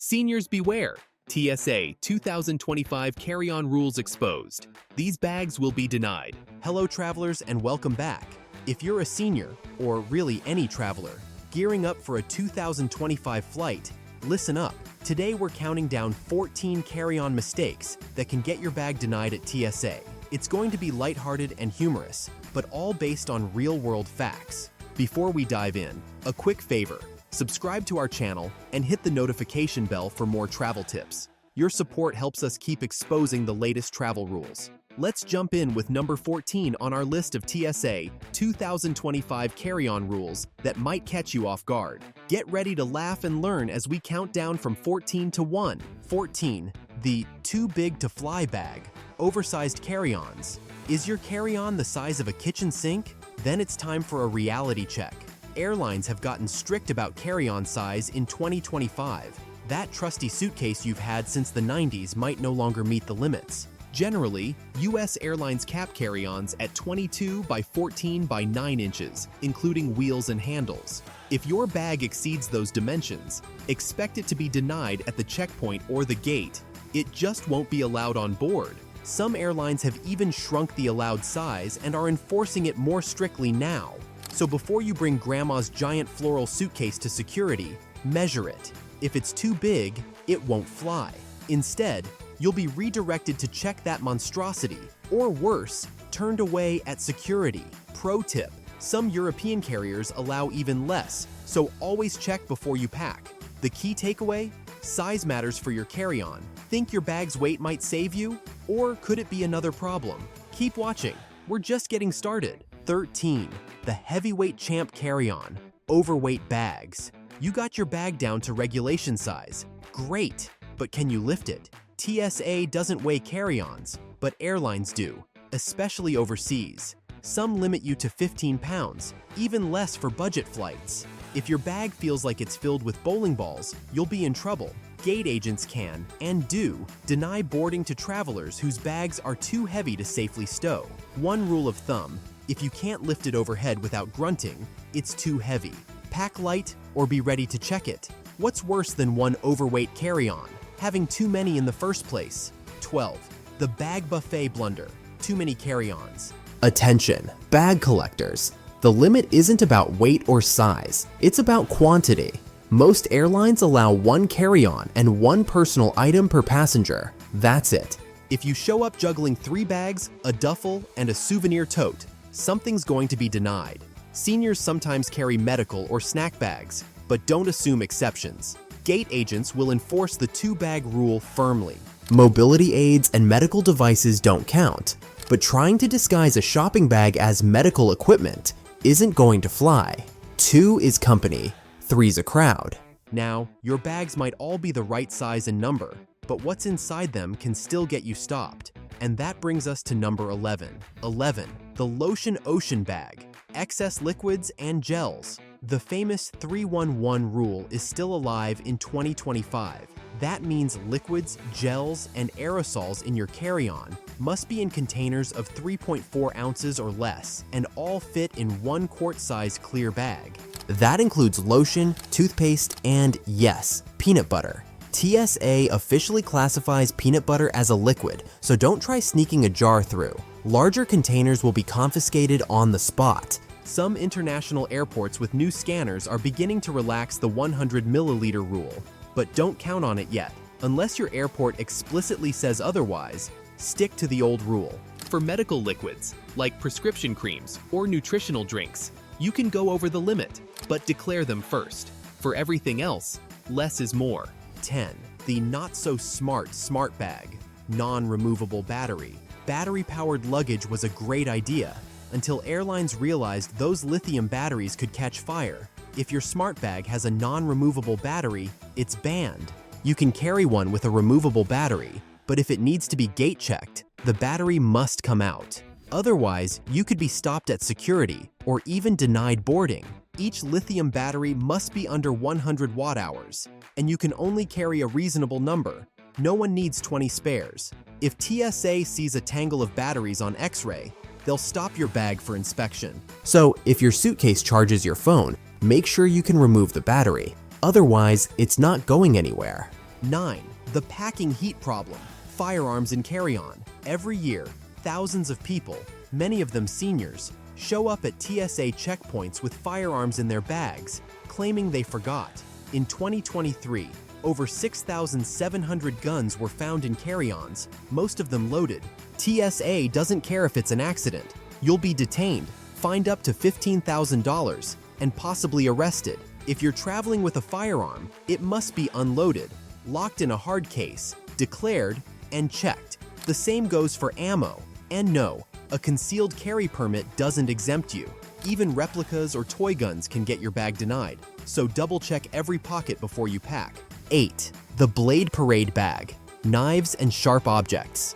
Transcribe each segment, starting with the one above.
Seniors beware! TSA 2025 carry-on rules exposed. These bags will be denied. Hello travelers and welcome back. If you're a senior, or really any traveler, gearing up for a 2025 flight, listen up. Today we're counting down 14 carry-on mistakes that can get your bag denied at TSA. It's going to be lighthearted and humorous, but all based on real-world facts. Before we dive in, a quick favor. Subscribe to our channel and hit the notification bell for more travel tips. Your support helps us keep exposing the latest travel rules. Let's jump in with number 14 on our list of TSA 2025 carry-on rules that might catch you off guard. Get ready to laugh and learn as we count down from 14 to 1. 14. The too big to fly bag. Oversized carry-ons. Is your carry-on the size of a kitchen sink? Then it's time for a reality check. Airlines have gotten strict about carry-on size in 2025. That trusty suitcase you've had since the 90s might no longer meet the limits. Generally, U.S. Airlines cap carry-ons at 22 by 14 by 9 inches, including wheels and handles. If your bag exceeds those dimensions, expect it to be denied at the checkpoint or the gate. It just won't be allowed on board. Some airlines have even shrunk the allowed size and are enforcing it more strictly now. So before you bring grandma's giant floral suitcase to security, measure it. If it's too big, it won't fly. Instead, you'll be redirected to check that monstrosity, or worse, turned away at security. Pro tip: some European carriers allow even less, so always check before you pack. The key takeaway? Size matters for your carry-on. Think your bag's weight might save you? Or could it be another problem? Keep watching. We're just getting started. 13. The heavyweight champ carry-on. Overweight bags. You got your bag down to regulation size. Great, but can you lift it? TSA doesn't weigh carry-ons, but airlines do, especially overseas. Some limit you to 15 pounds, even less for budget flights. If your bag feels like it's filled with bowling balls, you'll be in trouble. Gate agents can, and do, deny boarding to travelers whose bags are too heavy to safely stow. One rule of thumb: if you can't lift it overhead without grunting, it's too heavy. Pack light or be ready to check it. What's worse than one overweight carry-on? Having too many in the first place. 12. The bag buffet blunder. Too many carry-ons. Attention, bag collectors. The limit isn't about weight or size, it's about quantity. Most airlines allow one carry-on and one personal item per passenger. That's it. If you show up juggling 3 bags, a duffel, and a souvenir tote, something's going to be denied. Seniors sometimes carry medical or snack bags, but don't assume exceptions. Gate agents will enforce the 2-bag rule firmly. Mobility aids and medical devices don't count, but trying to disguise a shopping bag as medical equipment isn't going to fly. 2 is company, 3's a crowd. Now, your bags might all be the right size and number, but what's inside them can still get you stopped. And that brings us to number 11. 11. The lotion ocean bag. Excess liquids and gels. The famous 3-1-1 rule is still alive in 2025. That means liquids, gels, and aerosols in your carry-on must be in containers of 3.4 ounces or less and all fit in 1 quart-size clear bag. That includes lotion, toothpaste, and yes, peanut butter. TSA officially classifies peanut butter as a liquid, so don't try sneaking a jar through. Larger containers will be confiscated on the spot. Some international airports with new scanners are beginning to relax the 100 milliliter rule, but don't count on it yet. Unless your airport explicitly says otherwise, stick to the old rule. For medical liquids, like prescription creams or nutritional drinks, you can go over the limit, but declare them first. For everything else, less is more. 10. The not-so-smart smart bag. Non-removable battery. Battery-powered luggage was a great idea, until airlines realized those lithium batteries could catch fire. If your smart bag has a non-removable battery, it's banned. You can carry one with a removable battery, but if it needs to be gate checked, the battery must come out. Otherwise, you could be stopped at security or even denied boarding. Each lithium battery must be under 100 watt-hours, and you can only carry a reasonable number. No one needs 20 spares. If TSA sees a tangle of batteries on X-ray, they'll stop your bag for inspection. So if your suitcase charges your phone, make sure you can remove the battery. Otherwise, it's not going anywhere. 9. The packing heat problem. Firearms in carry-on. Every year, thousands of people, many of them seniors, show up at TSA checkpoints with firearms in their bags, claiming they forgot. In 2023, over 6,700 guns were found in carry-ons, most of them loaded. TSA doesn't care if it's an accident. You'll be detained, fined up to $15,000, and possibly arrested. If you're traveling with a firearm, it must be unloaded, locked in a hard case, declared, and checked. The same goes for ammo. And no, a concealed carry permit doesn't exempt you. Even replicas or toy guns can get your bag denied, so double-check every pocket before you pack. 8. The blade parade bag. Knives and sharp objects.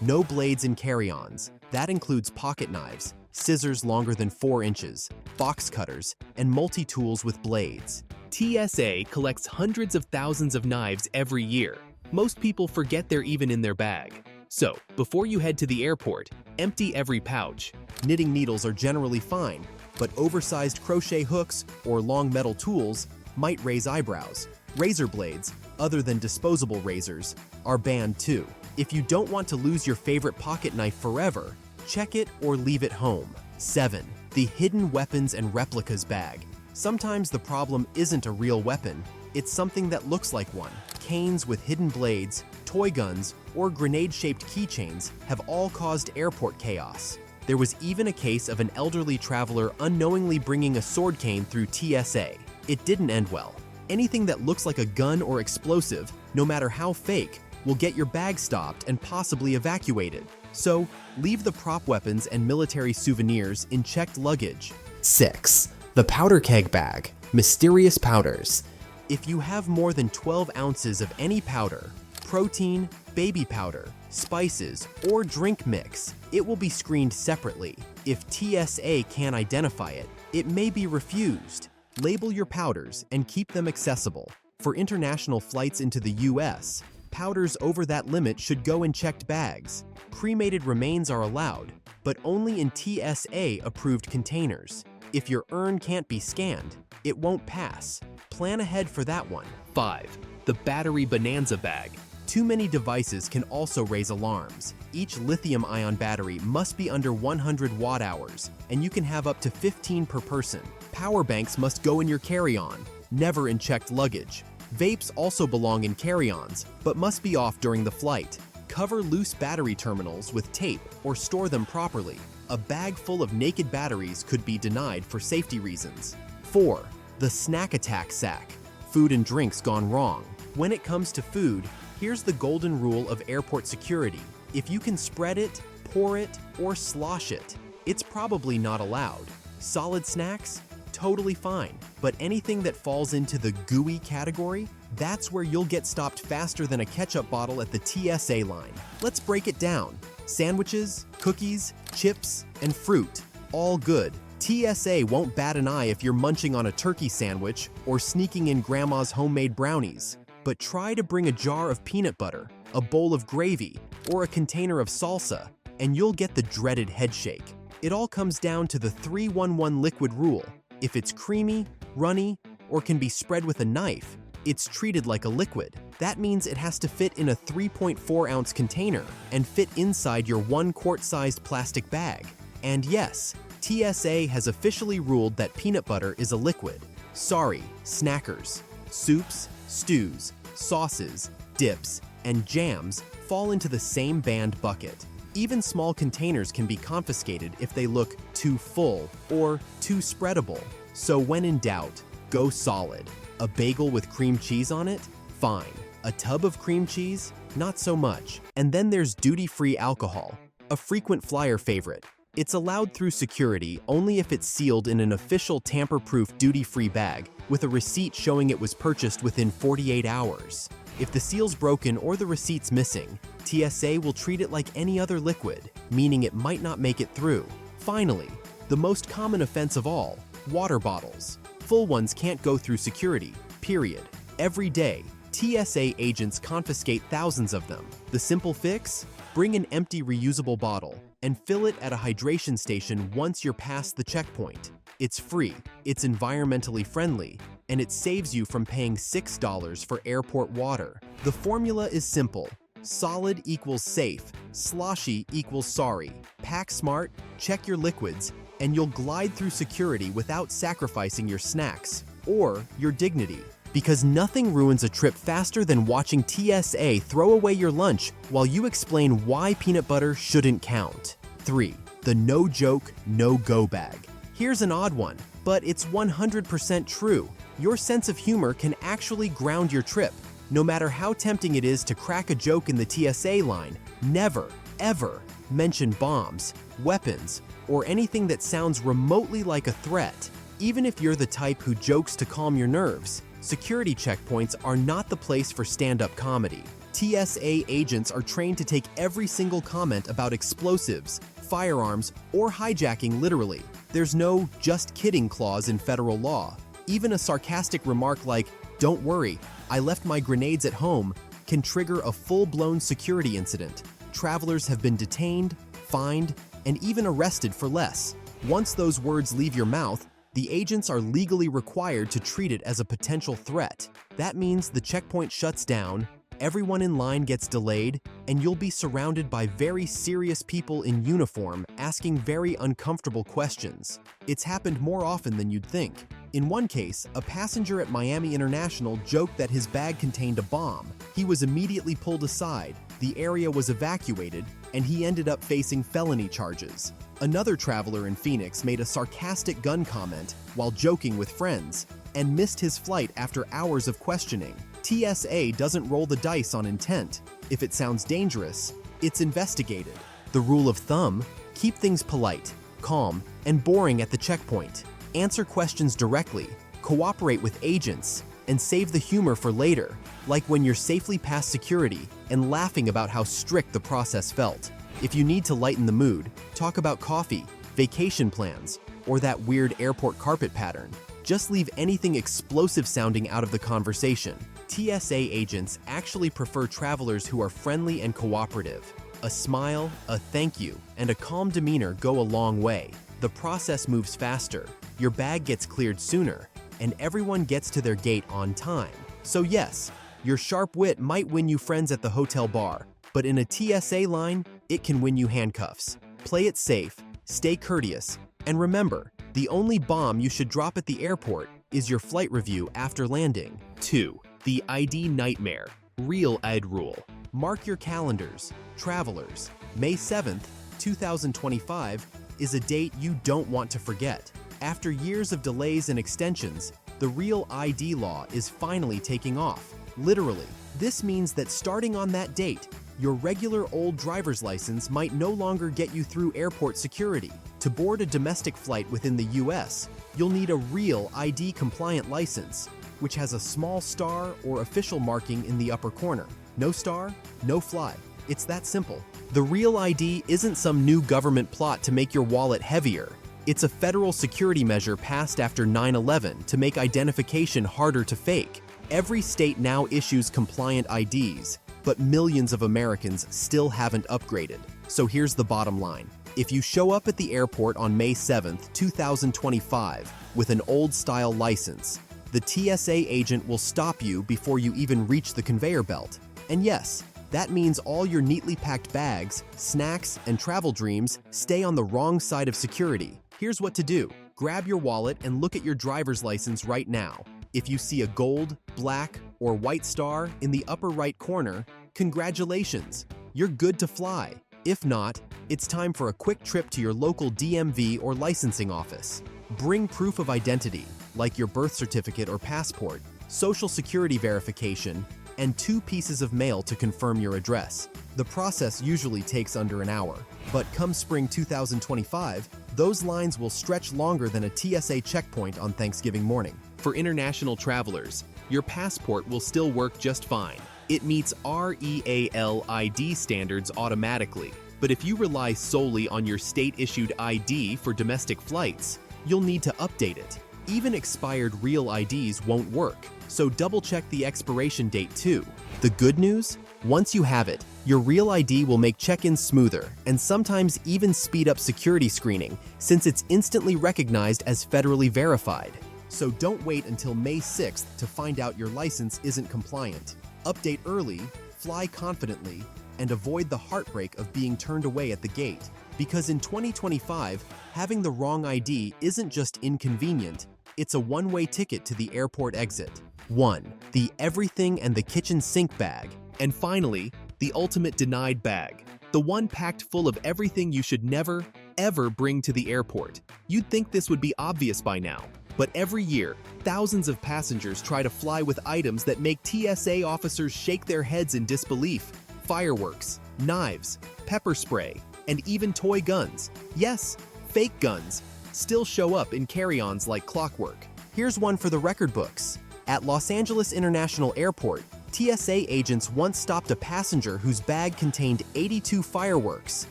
No blades in carry-ons. That includes pocket knives, scissors longer than 4 inches, box cutters, and multi-tools with blades. TSA collects hundreds of thousands of knives every year. Most people forget they're even in their bag. So, before you head to the airport, empty every pouch. Knitting needles are generally fine, but oversized crochet hooks or long metal tools might raise eyebrows. Razor blades, other than disposable razors, are banned too. If you don't want to lose your favorite pocket knife forever, check it or leave it home. 7. The hidden weapons and replicas bag. Sometimes the problem isn't a real weapon, it's something that looks like one. Canes with hidden blades, toy guns, or grenade-shaped keychains have all caused airport chaos. There was even a case of an elderly traveler unknowingly bringing a sword cane through TSA. It didn't end well. Anything that looks like a gun or explosive, no matter how fake, will get your bag stopped and possibly evacuated. So, leave the prop weapons and military souvenirs in checked luggage. 6. The powder keg bag. Mysterious powders. If you have more than 12 ounces of any powder, protein, baby powder, spices, or drink mix, it will be screened separately. If TSA can't identify it, it may be refused. Label your powders and keep them accessible. For international flights into the US, powders over that limit should go in checked bags. Cremated remains are allowed, but only in TSA-approved containers. If your urn can't be scanned, it won't pass. Plan ahead for that one. 5. The battery bonanza bag. Too many devices can also raise alarms. Each lithium-ion battery must be under 100 watt-hours, and you can have up to 15 per person. Power banks must go in your carry-on, never in checked luggage. Vapes also belong in carry-ons, but must be off during the flight. Cover loose battery terminals with tape or store them properly. A bag full of naked batteries could be denied for safety reasons. 4. The snack attack sack. Food and drinks gone wrong. When it comes to food, here's the golden rule of airport security. If you can spread it, pour it, or slosh it, it's probably not allowed. Solid snacks? Totally fine. But anything that falls into the gooey category, that's where you'll get stopped faster than a ketchup bottle at the TSA line. Let's break it down. Sandwiches, cookies, chips, and fruit. All good. TSA won't bat an eye if you're munching on a turkey sandwich or sneaking in grandma's homemade brownies. But try to bring a jar of peanut butter, a bowl of gravy, or a container of salsa, and you'll get the dreaded head shake. It all comes down to the 3-1-1 liquid rule. If it's creamy, runny, or can be spread with a knife, it's treated like a liquid. That means it has to fit in a 3.4-ounce container and fit inside your 1-quart-sized plastic bag. And yes, TSA has officially ruled that peanut butter is a liquid. Sorry, snackers. Soups, stews, sauces, dips, and jams fall into the same banned bucket. Even small containers can be confiscated if they look too full or too spreadable. So when in doubt, go solid. A bagel with cream cheese on it? Fine. A tub of cream cheese? Not so much. And then there's duty-free alcohol, a frequent flyer favorite. It's allowed through security only if it's sealed in an official tamper-proof duty-free bag with a receipt showing it was purchased within 48 hours. If the seal's broken or the receipt's missing, TSA will treat it like any other liquid, meaning it might not make it through. Finally, the most common offense of all, water bottles. Full ones can't go through security, period. Every day, TSA agents confiscate thousands of them. The simple fix? Bring an empty reusable bottle and fill it at a hydration station once you're past the checkpoint. It's free, it's environmentally friendly, and it saves you from paying $6 for airport water. The formula is simple. Solid equals safe, sloshy equals sorry. Pack smart, check your liquids, and you'll glide through security without sacrificing your snacks or your dignity. Because nothing ruins a trip faster than watching TSA throw away your lunch while you explain why peanut butter shouldn't count. 3. The no joke, no go bag. Here's an odd one, but it's 100% true. Your sense of humor can actually ground your trip. No matter how tempting it is to crack a joke in the TSA line, never, ever mention bombs, weapons, or anything that sounds remotely like a threat. Even if you're the type who jokes to calm your nerves, security checkpoints are not the place for stand-up comedy. TSA agents are trained to take every single comment about explosives, firearms, or hijacking literally. There's no "just kidding" clause in federal law. Even a sarcastic remark like, "Don't worry, I left my grenades at home," can trigger a full-blown security incident. Travelers have been detained, fined, and even arrested for less. Once those words leave your mouth, the agents are legally required to treat it as a potential threat. That means the checkpoint shuts down, everyone in line gets delayed, and you'll be surrounded by very serious people in uniform asking very uncomfortable questions. It's happened more often than you'd think. In one case, a passenger at Miami International joked that his bag contained a bomb. He was immediately pulled aside, the area was evacuated, and he ended up facing felony charges. Another traveler in Phoenix made a sarcastic gun comment while joking with friends and missed his flight after hours of questioning. TSA doesn't roll the dice on intent. If it sounds dangerous, it's investigated. The rule of thumb: keep things polite, calm, and boring at the checkpoint. Answer questions directly, cooperate with agents, and save the humor for later, like when you're safely past security and laughing about how strict the process felt. If you need to lighten the mood, talk about coffee, vacation plans, or that weird airport carpet pattern. Just leave anything explosive sounding out of the conversation. TSA agents actually prefer travelers who are friendly and cooperative. A smile, a thank you, and a calm demeanor go a long way. The process moves faster, your bag gets cleared sooner, and everyone gets to their gate on time. So yes, your sharp wit might win you friends at the hotel bar, but in a TSA line, it can win you handcuffs. Play it safe, stay courteous, and remember, the only bomb you should drop at the airport is your flight review after landing. 2. The ID nightmare, real ID rule. Mark your calendars, travelers. May 7th, 2025 is a date you don't want to forget. After years of delays and extensions, the real ID law is finally taking off. Literally, this means that starting on that date, your regular old driver's license might no longer get you through airport security. To board a domestic flight within the US, you'll need a real ID-compliant license, which has a small star or official marking in the upper corner. No star, no fly. It's that simple. The real ID isn't some new government plot to make your wallet heavier. It's a federal security measure passed after 9/11 to make identification harder to fake. Every state now issues compliant IDs, but millions of Americans still haven't upgraded. So here's the bottom line. If you show up at the airport on May 7th, 2025 with an old-style license, the TSA agent will stop you before you even reach the conveyor belt. And yes, that means all your neatly packed bags, snacks, and travel dreams stay on the wrong side of security. Here's what to do. Grab your wallet and look at your driver's license right now. If you see a gold, black, or white star in the upper right corner, congratulations, you're good to fly. If not, it's time for a quick trip to your local DMV or licensing office. Bring proof of identity, like your birth certificate or passport, social security verification, and 2 pieces of mail to confirm your address. The process usually takes under an hour, but come spring 2025, those lines will stretch longer than a TSA checkpoint on Thanksgiving morning. For international travelers, your passport will still work just fine. It meets REAL ID standards automatically. But if you rely solely on your state-issued ID for domestic flights, you'll need to update it. Even expired real IDs won't work, so double-check the expiration date too. The good news? Once you have it, your real ID will make check-ins smoother and sometimes even speed up security screening since it's instantly recognized as federally verified. So don't wait until May 6th to find out your license isn't compliant. Update early, fly confidently, and avoid the heartbreak of being turned away at the gate. Because in 2025, having the wrong ID isn't just inconvenient, it's a one-way ticket to the airport exit. 1. The everything and the kitchen sink bag. And finally, the ultimate denied bag. The one packed full of everything you should never, ever bring to the airport. You'd think this would be obvious by now, but every year, thousands of passengers try to fly with items that make TSA officers shake their heads in disbelief. Fireworks, knives, pepper spray, and even toy guns. Yes, fake guns still show up in carry-ons like clockwork. Here's one for the record books. At Los Angeles International Airport, TSA agents once stopped a passenger whose bag contained 82 fireworks,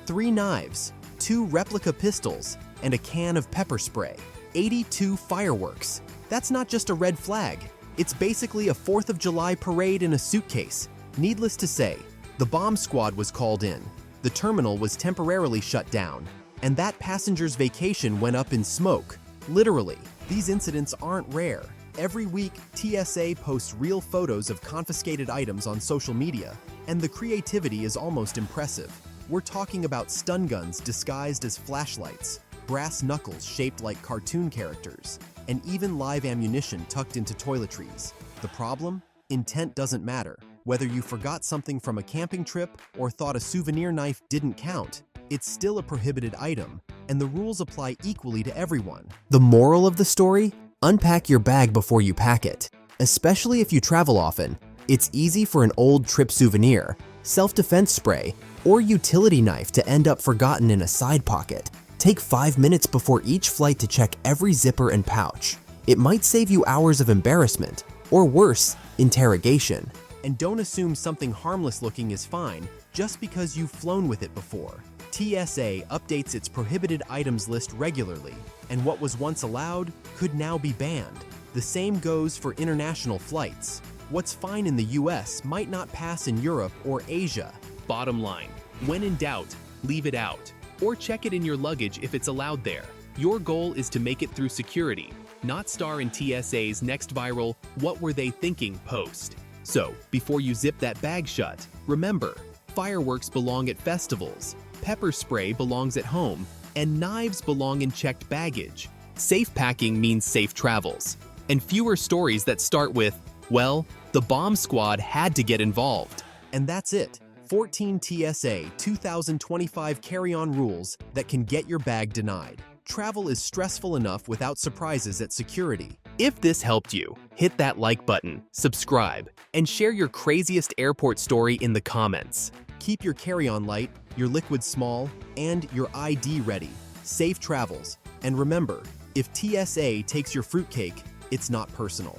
3 knives, 2 replica pistols, and a can of pepper spray. 82 fireworks. That's not just a red flag. It's basically a 4th of July parade in a suitcase. Needless to say, the bomb squad was called in. The terminal was temporarily shut down, and that passenger's vacation went up in smoke. Literally, these incidents aren't rare. Every week, TSA posts real photos of confiscated items on social media, and the creativity is almost impressive. We're talking about stun guns disguised as flashlights, brass knuckles shaped like cartoon characters, and even live ammunition tucked into toiletries. The problem? Intent doesn't matter. Whether you forgot something from a camping trip or thought a souvenir knife didn't count, it's still a prohibited item, and the rules apply equally to everyone. The moral of the story? Unpack your bag before you pack it. Especially if you travel often, it's easy for an old trip souvenir, self-defense spray, or utility knife to end up forgotten in a side pocket. Take 5 minutes before each flight to check every zipper and pouch. It might save you hours of embarrassment, or worse, interrogation. And don't assume something harmless looking is fine just because you've flown with it before. TSA updates its prohibited items list regularly, and what was once allowed could now be banned. The same goes for international flights. What's fine in the US might not pass in Europe or Asia. Bottom line, when in doubt, leave it out, or check it in your luggage if it's allowed there. Your goal is to make it through security, not star in TSA's next viral "What were they thinking?" post. So, before you zip that bag shut, remember, fireworks belong at festivals, pepper spray belongs at home, and knives belong in checked baggage. Safe packing means safe travels, and fewer stories that start with, well, the bomb squad had to get involved. And that's it. 14 TSA 2025 carry-on rules that can get your bag denied. Travel is stressful enough without surprises at security. If this helped you, hit that like button, subscribe, and share your craziest airport story in the comments. Keep your carry-on light, your liquid small, and your ID ready. Safe travels. And remember, if TSA takes your fruitcake, it's not personal.